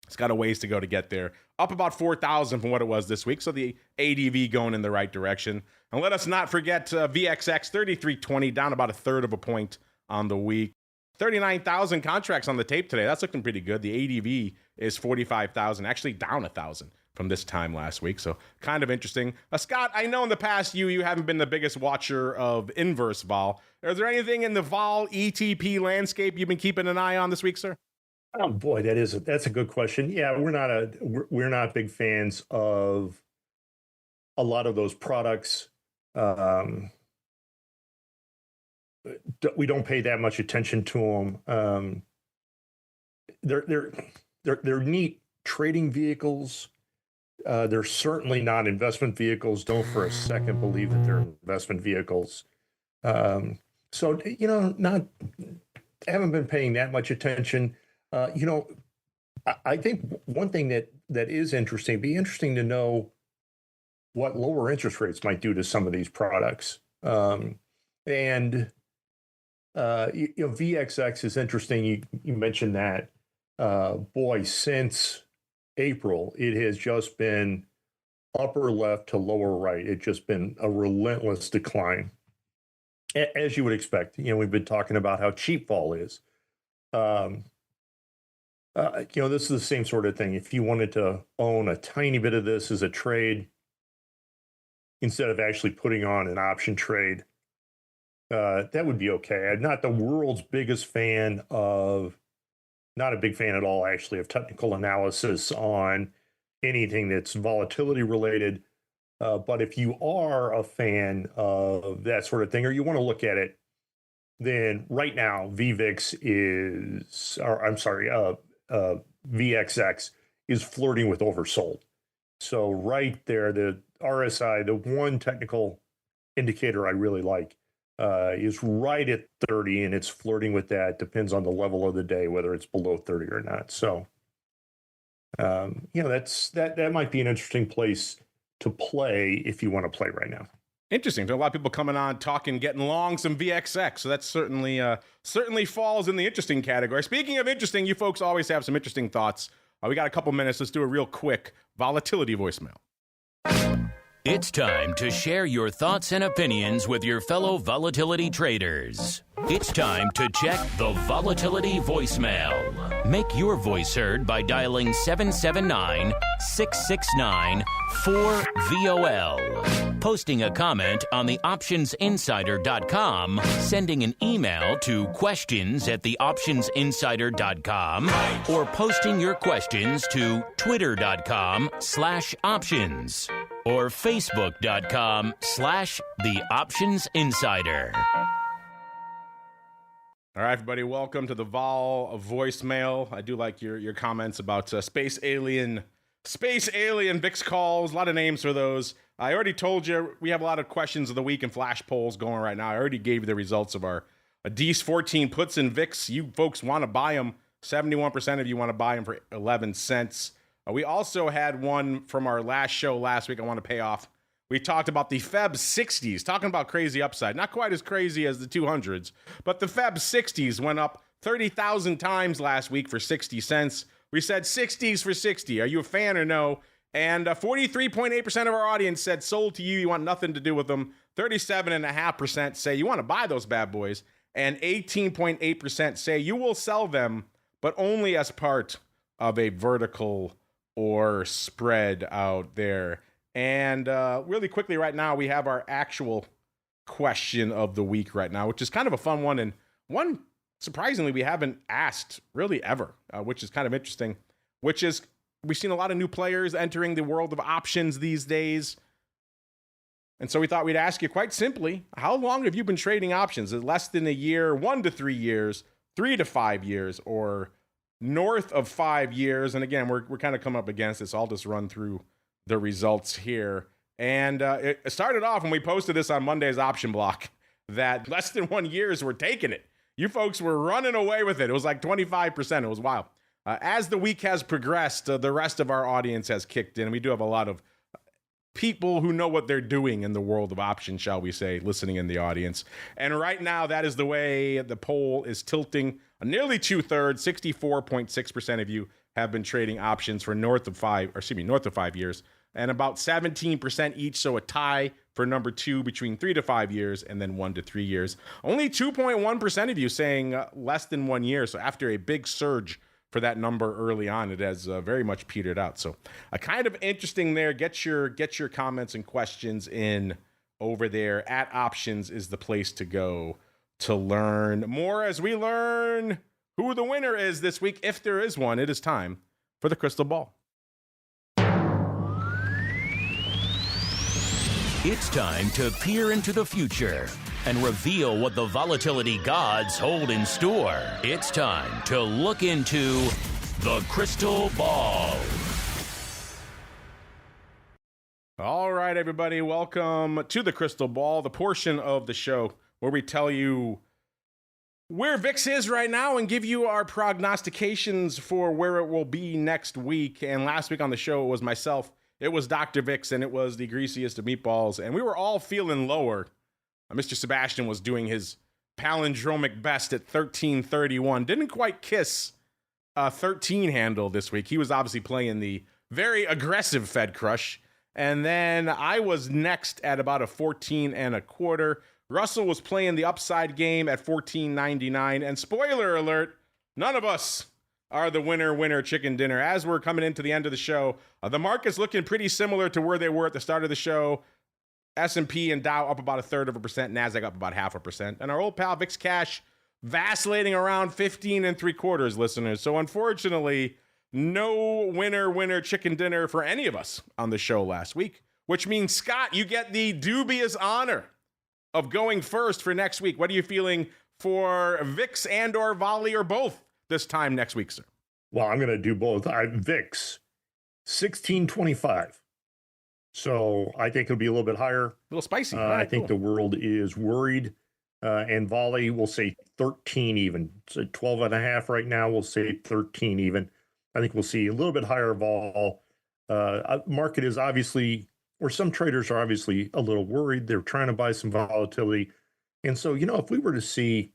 it's got a ways to go to get there. Up about 4,000 from what it was this week, so the ADV going in the right direction. And let us not forget VXX 3320 down about a third of a point on the week. 39,000 contracts on the tape today. That's looking pretty good. The ADV is 45,000, actually down 1,000 from this time last week. So kind of interesting. Scott, I know in the past you haven't been the biggest watcher of inverse vol. Is there anything in the vol ETP landscape you've been keeping an eye on this week, sir? Oh boy, that's a good question. Yeah, we're not big fans of a lot of those products. We don't pay that much attention to them. They're neat trading vehicles. They're certainly not investment vehicles. Don't for a second believe that they're investment vehicles. So haven't been paying that much attention. I think one thing that is interesting, be interesting to know what lower interest rates might do to some of these products. VXX is interesting. You mentioned that. Boy, since April, it has just been upper left to lower right. It's just been a relentless decline, as you would expect. We've been talking about how cheap vol is. This is the same sort of thing. If you wanted to own a tiny bit of this as a trade, instead of actually putting on an option trade, that would be okay. I'm not the world's biggest fan of, not a big fan at all, actually, of technical analysis on anything that's volatility related. But if you are a fan of that sort of thing, or you want to look at it, then right now VVIX VXX is flirting with oversold. So right there, the RSI, the one technical indicator I really like, is right at 30, and it's flirting with that. Depends on the level of the day, whether it's below 30 or not. So, that might be an interesting place to play if you want to play right now. Interesting. There are a lot of people coming on talking, getting long some VXX. So that certainly falls in the interesting category. Speaking of interesting, you folks always have some interesting thoughts. We got a couple minutes. Let's do a real quick volatility voicemail. It's time to share your thoughts and opinions with your fellow volatility traders. It's time to check the volatility voicemail. Make your voice heard by dialing 779-669-4VOL. Posting a comment on the optionsinsider.com, sending an email to questions@theoptionsinsider.com, or posting your questions to twitter.com/options or facebook.com/theoptionsinsider. All right, everybody, welcome to the Vol voicemail. I do like your comments about space alien VIX calls. A lot of names for those. I already told you we have a lot of questions of the week and flash polls going right now. I already gave you the results of our D's 14 puts in VIX. You folks want to buy them. 71% of you want to buy them for 11 cents. We also had one from our last show last week I want to pay off. We talked about the Feb 60s, talking about crazy upside. Not quite as crazy as the 200s, but the Feb 60s went up 30,000 times last week for 60 cents. We said 60s for 60. Are you a fan or no? And 43.8% of our audience said sold to you. You want nothing to do with them. 37.5% say you want to buy those bad boys. And 18.8% say you will sell them, but only as part of a vertical or spread out there. And really quickly right now, we have our actual question of the week right now, which is kind of a fun one. And one, surprisingly, we haven't asked really ever, which is kind of interesting, which is we've seen a lot of new players entering the world of options these days. And so we thought we'd ask you quite simply, how long have you been trading options? Is it less than a year, 1 to 3 years, 3 to 5 years, or north of 5 years? And again, we're kind of coming up against this. I'll just run through the results here. And it started off when we posted this on Monday's option block that less than 1 years were taking it. You folks were running away with it. It was like 25%. It was wild. As the week has progressed, the rest of our audience has kicked in. We do have a lot of people who know what they're doing in the world of options, shall we say, listening in the audience. And right now, that is the way the poll is tilting. Nearly 2/3, 64.6% of you have been trading options for north of 5 years, and about 17% each, so a tie for number 2 between 3 to 5 years and then 1 to 3 years. Only 2.1% of you saying less than 1 year, so after a big surge for that number early on, it has very much petered out. So kind of interesting there. Get your comments and questions in over there. At Options is the place to go to learn more as we learn who the winner is this week. If there is one, it is time for the crystal ball. It's time to peer into the future and reveal what the volatility gods hold in store. It's time to look into the crystal ball. All right, everybody, welcome to the crystal ball, the portion of the show where we tell you where VIX is right now and give you our prognostications for where it will be next week. And last week on the show, it was myself, it was Dr. VIX, and it was the greasiest of meatballs. And we were all feeling lower. Mr. Sebastian was doing his palindromic best at 1331. Didn't quite kiss a 13 handle this week. He was obviously playing the very aggressive Fed crush. And then I was next at about a 14.25. Russell was playing the upside game at 14.99. And spoiler alert, none of us are the winner chicken dinner. As we're coming into the end of the show, the market's looking pretty similar to where they were at the start of the show. S&P and Dow up about 1/3%, NASDAQ up about 0.5%, and our old pal VIX Cash vacillating around 15.75, listeners. So unfortunately, no winner chicken dinner for any of us on the show last week, which means, Scott, you get the dubious honor of going first for next week. What are you feeling for VIX and or Volley or both this time next week, sir? Well, I'm going to do both. VIX 1625. So I think it'll be a little bit higher. A little spicy. I think the world is worried and volley, we'll say 13 even. So 12.5 right now, we'll say 13 even. I think we'll see a little bit higher vol. Market is obviously, or some traders are obviously a little worried. They're trying to buy some volatility. And so, if we were to see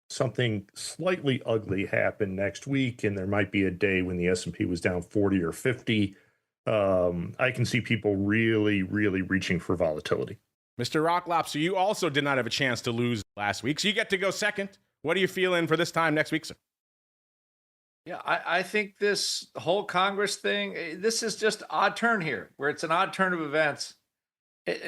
something slightly ugly happen next week, and there might be a day when the S&P was down 40 or 50, I can see people really, really reaching for volatility. Mr. Rocklopster, you also did not have a chance to lose last week, so you get to go second. What are you feeling for this time next week, sir? Yeah, I think this whole Congress thing, this is just odd turn here, where it's an odd turn of events.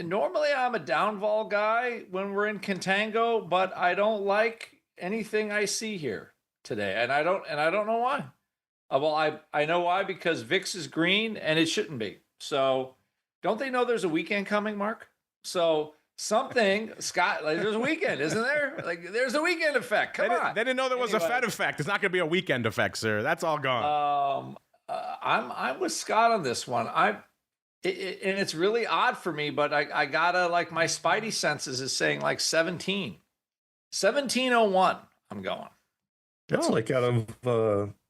Normally, I'm a downvol guy when we're in contango, but I don't like anything I see here today, and I don't know why. Well, I know why, because VIX is green and it shouldn't be. So, don't they know there's a weekend coming, Mark? So something, Scott, like there's a weekend, isn't there? Like there's a weekend effect. Come on. They didn't know there was a Fed effect. It's not going to be a weekend effect, sir. That's all gone. I'm with Scott on this one. And it's really odd for me, but I gotta, like, my spidey senses is saying like 1701. I'm going. That's like out of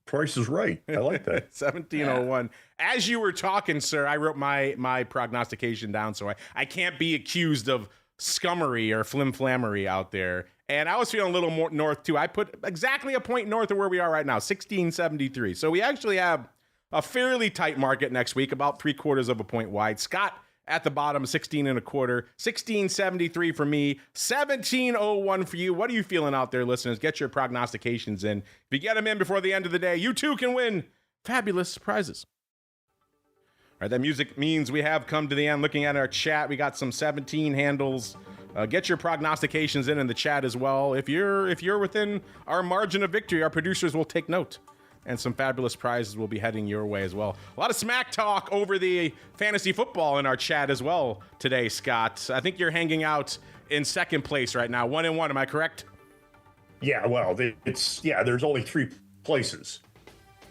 Price is Right. I like that. 1701. As you were talking, sir, I wrote my prognostication down, so I can't be accused of scummery or flimflammery out there. And I was feeling a little more north, too. I put exactly a point north of where we are right now, 1673. So we actually have a fairly tight market next week, about 3/4 of a point wide. Scott at the bottom, 16 1/4, 1673 for me, 1701 for you. What are you feeling out there, listeners? Get your prognostications in. If you get them in before the end of the day, you too can win fabulous prizes. All right, that music means we have come to the end. Looking at our chat, we got some 17 handles. Get your prognostications in the chat as well. If you're within our margin of victory, our producers will take note. And some fabulous prizes will be heading your way as well. A lot of smack talk over the fantasy football in our chat as well today, Scott. I think you're hanging out in second place right now, 1-1. Am I correct? Yeah, well, there's only 3 places.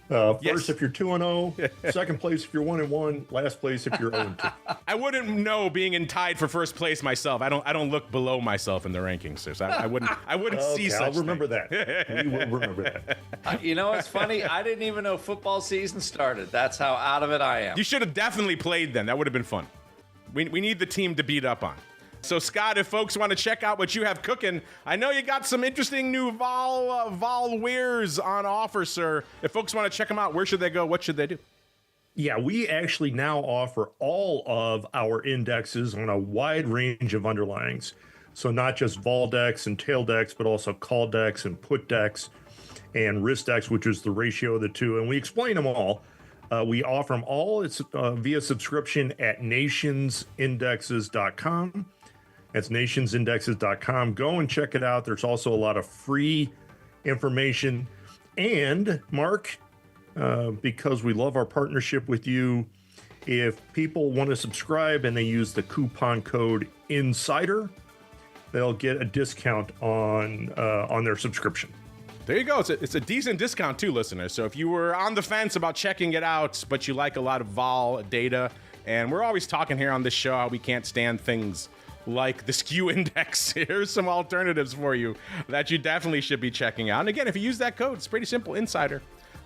First, if you're 2-0, second place if you're 1-1, last place if you're 0-2. I wouldn't know being in tied for first place myself. I don't look below myself in the rankings, so I wouldn't see such. I'll remember that. We will remember that. It's funny. I didn't even know football season started. That's how out of it I am. You should have definitely played then. That would have been fun. We need the team to beat up on. So, Scott, if folks want to check out what you have cooking, I know you got some interesting new vol wares on offer, sir. If folks want to check them out, where should they go? What should they do? Yeah, we actually now offer all of our indexes on a wide range of underlyings. So not just vol decks and tail decks, but also call decks and put decks and risk decks, which is the ratio of the two. And we explain them all. We offer them all. It's via subscription at nationsindexes.com. That's nationsindexes.com. Go and check it out. There's also a lot of free information. And Mark, because we love our partnership with you, if people want to subscribe and they use the coupon code INSIDER, they'll get a discount on their subscription. There you go. It's a decent discount too, listeners. So if you were on the fence about checking it out, but you like a lot of vol data, and we're always talking here on this show how we can't stand things like the skew index. Here's some alternatives for you that you definitely should be checking out. And again, if you use that code, it's pretty simple, Insider.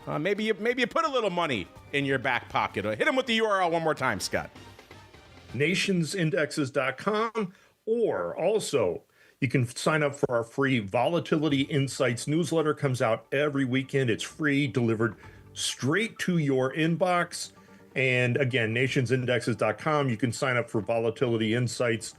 Maybe you put a little money in your back pocket. Hit them with the URL one more time, Scott. Nationsindexes.com, or also you can sign up for our free Volatility Insights newsletter. Comes out every weekend. It's free, delivered straight to your inbox. And again, nationsindexes.com. You can sign up for Volatility Insights.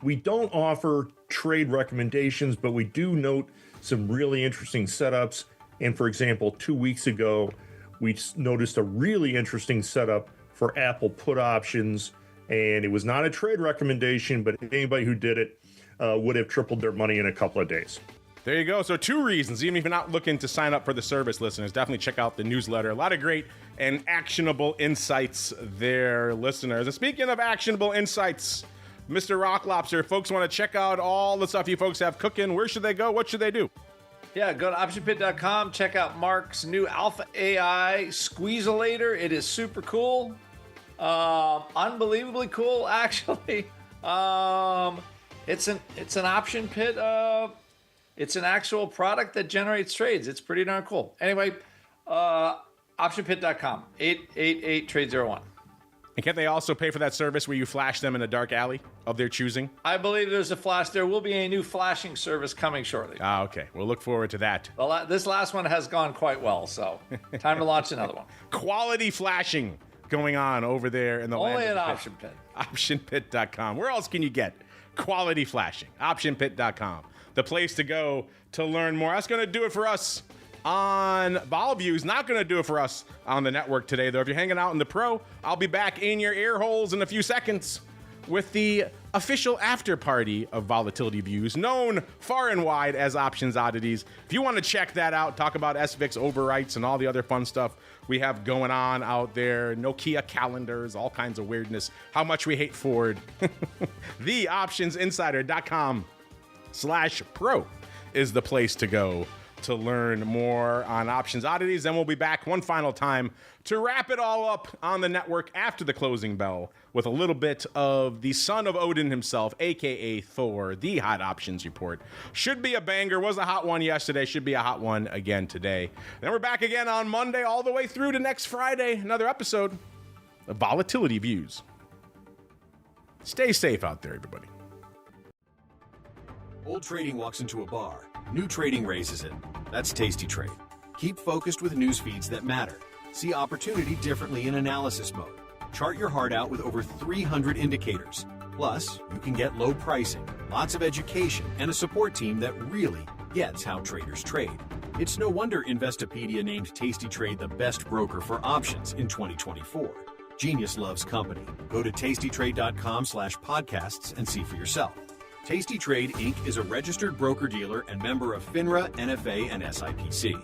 We don't offer trade recommendations, but we do note some really interesting setups. And for example, 2 weeks ago, we noticed a really interesting setup for Apple put options. And it was not a trade recommendation, but anybody who did it would have tripled their money in a couple of days. There you go. So 2 reasons, even if you're not looking to sign up for the service, listeners, definitely check out the newsletter. A lot of great and actionable insights there, listeners. And speaking of actionable insights, Mr. Rocklopster, if folks want to check out all the stuff you folks have cooking, where should they go? What should they do? Yeah, go to optionpit.com. Check out Mark's new Alpha AI Squeezelator. It is super cool. Unbelievably cool, actually. It's an option pit It's an actual product that generates trades. It's pretty darn cool. Anyway, optionpit.com, 888-TRADE-01. And can't they also pay for that service where you flash them in a dark alley of their choosing? I believe there's a flash. There will be a new flashing service coming shortly. Okay. We'll look forward to that. Well, this last one has gone quite well, so time to launch another one. Quality flashing going on over there in the Only land at of the OptionPit. OptionPit.com. Where else can you get quality flashing? OptionPit.com. The place to go to learn more. That's going to do it for us on VolViews. Not going to do it for us on the network today, though. If you're hanging out in the pro, I'll be back in your ear holes in a few seconds with the official after party of Volatility Views, known far and wide as Options Oddities. If you want to check that out, talk about SVIX overwrites and all the other fun stuff we have going on out there, Nokia calendars, all kinds of weirdness, how much we hate Ford. TheOptionsInsider.com/pro is the place to go to learn more on Options Oddities. Then we'll be back one final time to wrap it all up on the network after the closing bell with a little bit of the son of Odin himself, a.k.a. Thor, the Hot Options Report. Should be a banger. Was a hot one yesterday. Should be a hot one again today. Then we're back again on Monday all the way through to next Friday. Another episode of Volatility Views. Stay safe out there, everybody. Old trading walks into a bar. New trading raises it. That's Tasty Trade. Keep focused with news feeds that matter. See opportunity differently in analysis mode. Chart your heart out with over 300 indicators. Plus, you can get low pricing, lots of education, and a support team that really gets how traders trade. It's no wonder Investopedia named Tasty Trade the best broker for options in 2024. Genius loves company. Go to tastytrade.com/podcasts and see for yourself. Tasty Trade, Inc. is a registered broker-dealer and member of FINRA, NFA, and SIPC.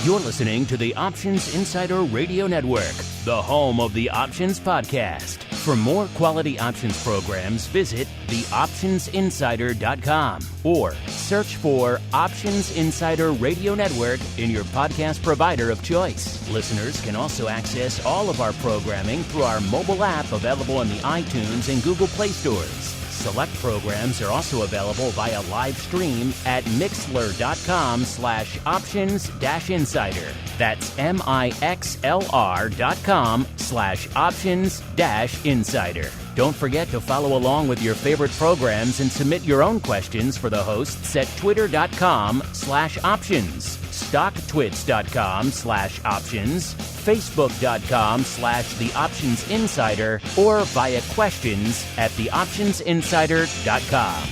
You're listening to the Options Insider Radio Network, the home of the Options Podcast. For more quality options programs, visit theoptionsinsider.com or search for Options Insider Radio Network in your podcast provider of choice. Listeners can also access all of our programming through our mobile app available in the iTunes and Google Play stores. Select programs are also available via live stream at mixlr.com/options-insider. That's mixlr.com/options-insider. Don't forget to follow along with your favorite programs and submit your own questions for the hosts at twitter.com/options, stocktwits.com/options, facebook.com/theoptionsinsider, or via questions@theoptionsinsider.com.